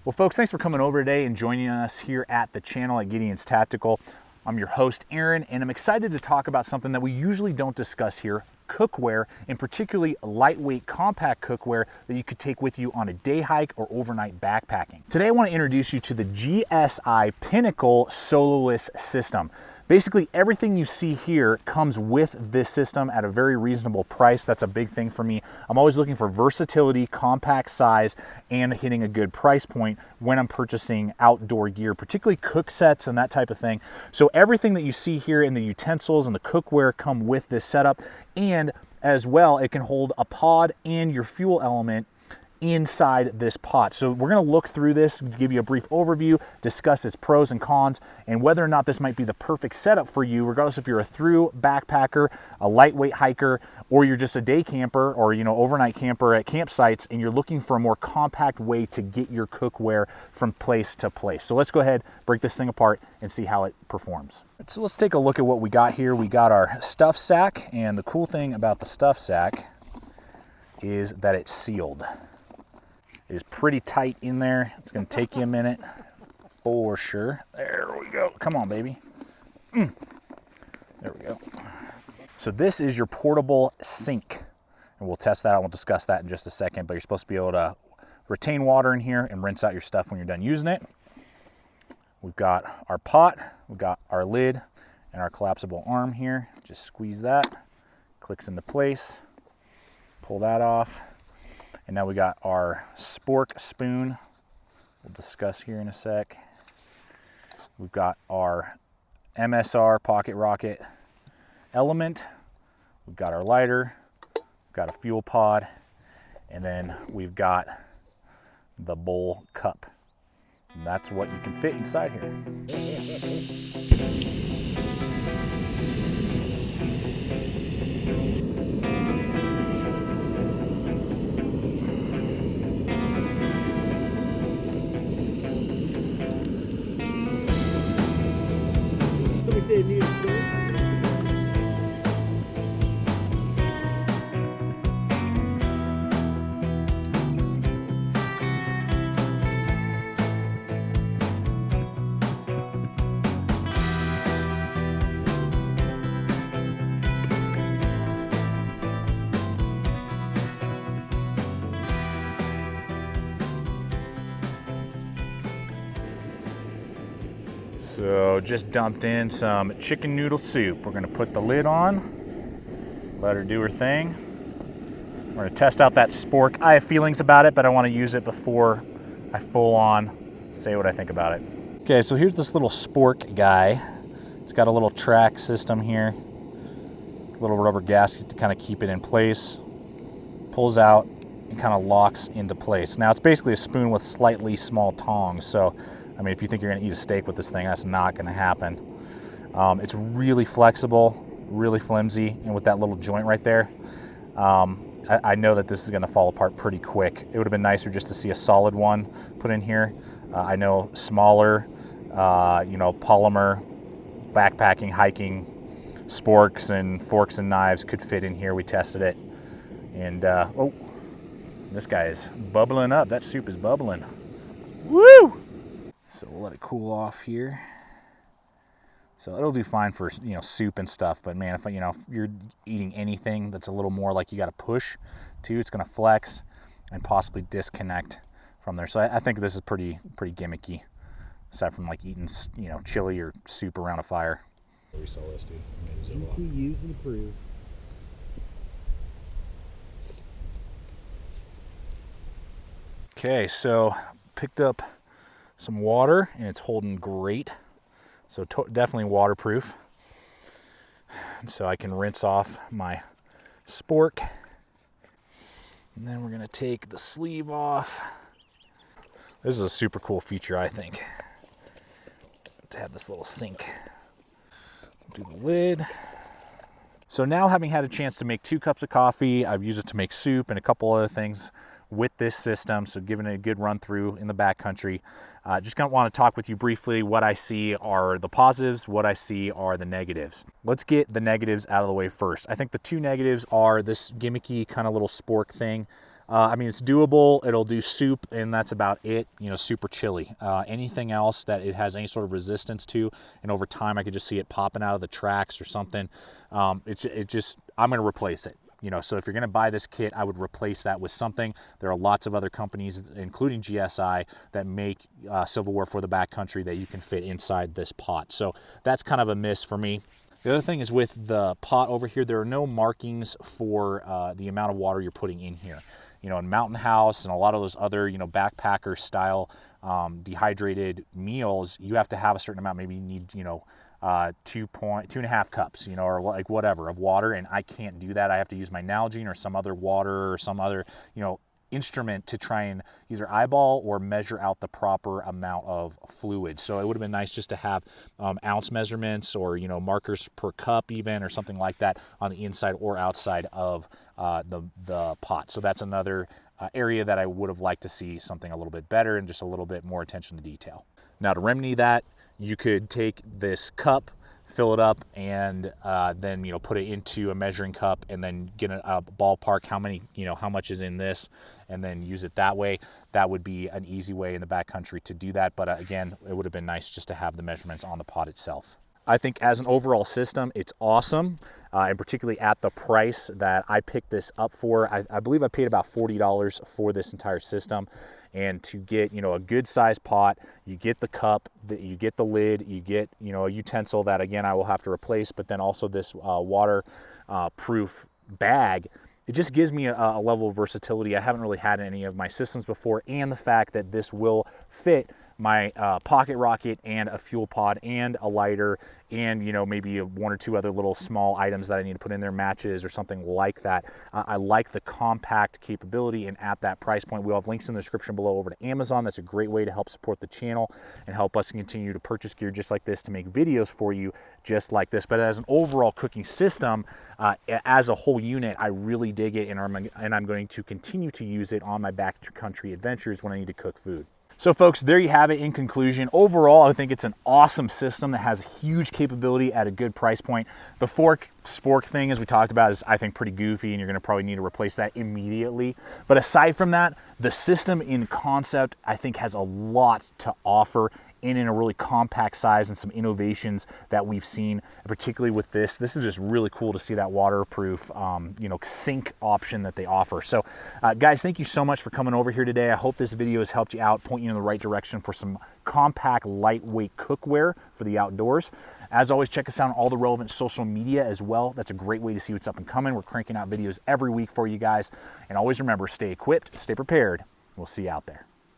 Well, folks, thanks for coming over today and joining us here at the channel at Gideon's Tactical. I'm your host, Aaron, and I'm excited to talk about something that we usually don't discuss here, cookware, and particularly lightweight compact cookware that you could take with you on a day hike or overnight backpacking. Today, I want to introduce you to the GSI Pinnicle soloist system. Basically, everything you see here comes with this system at a very reasonable price. That's a big thing for me. I'm always looking for versatility, compact size, and hitting a good price point when I'm purchasing outdoor gear, particularly cook sets and that type of thing. So everything that you see here in the utensils and the cookware come with this setup, and as well, it can hold a pod and your fuel element inside this pot. So we're going to look through this, give you a brief overview, discuss its pros and cons, and whether or not this might be the perfect setup for you, regardless if you're a through backpacker, a lightweight hiker, or you're just a day camper or overnight camper at campsites and you're looking for a more compact way to get your cookware from place to place. So let's go ahead, break this thing apart and see how it performs. So let's take a look at what we got here. We got our stuff sack, and the cool thing about the stuff sack is that it's sealed. It is pretty tight in there. It's going to take you a minute for sure. There we go. Come on, baby. There we go. So this is your portable sink, and we'll test that out. We'll discuss that in just a second, but you're supposed to be able to retain water in here and rinse out your stuff when you're done using it. We've got our pot, we've got our lid, and our collapsible arm here. Just squeeze that, clicks into place, pull that off. And now we got our spork spoon, we'll discuss here in a sec. We've got our MSR pocket rocket element. We've got our lighter, we've got a fuel pod, and then we've got the bowl cup. And that's what you can fit inside here. Somebody say it needs a spoon. So just dumped in some chicken noodle soup. We're gonna put the lid on, let her do her thing. We're gonna test out that spork. I have feelings about it, but I wanna use it before I full on say what I think about it. Okay, so here's this little spork guy. It's got a little track system here, a little rubber gasket to kind of keep it in place. Pulls out and kind of locks into place. Now it's basically a spoon with slightly small tongs, so I mean, if you think you're gonna eat a steak with this thing, that's not gonna happen. It's really flexible, really flimsy, and with that little joint right there, I know that this is gonna fall apart pretty quick. It would've been nicer just to see a solid one put in here. I know smaller, polymer, backpacking, hiking, sporks and forks and knives could fit in here. We tested it, and oh, this guy is bubbling up. That soup is bubbling. Woo! So we'll let it cool off here. So it'll do fine for soup and stuff, but man, if you're eating anything that's a little more like you got to push to, it's gonna flex and possibly disconnect from there. So I think this is pretty gimmicky, aside from like eating chili or soup around a fire. We saw this, dude. GT used and approved. Okay, so picked up some water, and it's holding great. So definitely waterproof. And so I can rinse off my spork. And then we're gonna take the sleeve off. This is a super cool feature, I think, to have this little sink. Do the lid. So now, having had a chance to make 2 cups of coffee, I've used it to make soup and a couple other things with this system, so giving it a good run through in the backcountry. Just kind of want to talk with you briefly. What I see are the positives, what I see are the negatives. Let's get the negatives out of the way first. I think the 2 negatives are this gimmicky kind of little spork thing. I mean, it's doable. It'll do soup, and that's about it. You know, super chilly. Anything else that it has any sort of resistance to, and over time I could just see it popping out of the tracks or something. I'm going to replace it. You know, so if you're going to buy this kit, I would replace that with something. There are lots of other companies, including GSI, that make silverware for the backcountry that you can fit inside this pot. So that's kind of a miss for me. The other thing is with the pot over here, there are no markings for the amount of water you're putting in here. You know, in Mountain House and a lot of those other, you know, backpacker style dehydrated meals, you have to have a certain amount. Maybe you need, you know, 2.5 cups, you know, or like whatever of water, and I can't do that. I have to use my Nalgene or some other water or some other, you know, instrument to try and either eyeball or measure out the proper amount of fluid. So it would have been nice just to have ounce measurements or, you know, markers per cup even, or something like that on the inside or outside of the pot. So that's another area that I would have liked to see something a little bit better and just a little bit more attention to detail. Now, to remedy that, you could take this cup, fill it up, and then, you know, put it into a measuring cup and then get a ballpark how much is in this, and then use it that way. That would be an easy way in the backcountry to do that. But again, it would have been nice just to have the measurements on the pot itself. I think as an overall system, it's awesome, and particularly at the price that I picked this up for. I believe I paid about $40 for this entire system. And to get, you know, a good sized pot, you get the cup, you get the lid, you get, you know, a utensil that, again, I will have to replace, but then also this waterproof bag. It just gives me a level of versatility I haven't really had in any of my systems before, and the fact that this will fit my pocket rocket and a fuel pod and a lighter and, you know, maybe one or two other little small items that I need to put in there, matches or something like that. I like the compact capability, and at that price point, we'll have links in the description below over to Amazon. That's a great way to help support the channel and help us continue to purchase gear just like this to make videos for you just like this. But as an overall cooking system, as a whole unit, I really dig it, and I'm going to continue to use it on my backcountry adventures when I need to cook food. So folks, there you have it. In conclusion, overall, I think it's an awesome system that has huge capability at a good price point. The fork spork thing, as we talked about, is, I think, pretty goofy, and you're gonna probably need to replace that immediately. But aside from that, the system in concept, I think, has a lot to offer in a really compact size, and some innovations that we've seen, particularly with this. This is just really cool to see that waterproof, you know, sink option that they offer. So guys, thank you so much for coming over here today. I hope this video has helped you out, point you in the right direction for some compact, lightweight cookware for the outdoors. As always, check us out on all the relevant social media as well. That's a great way to see what's up and coming. We're cranking out videos every week for you guys. And always remember, stay equipped, stay prepared. We'll see you out there.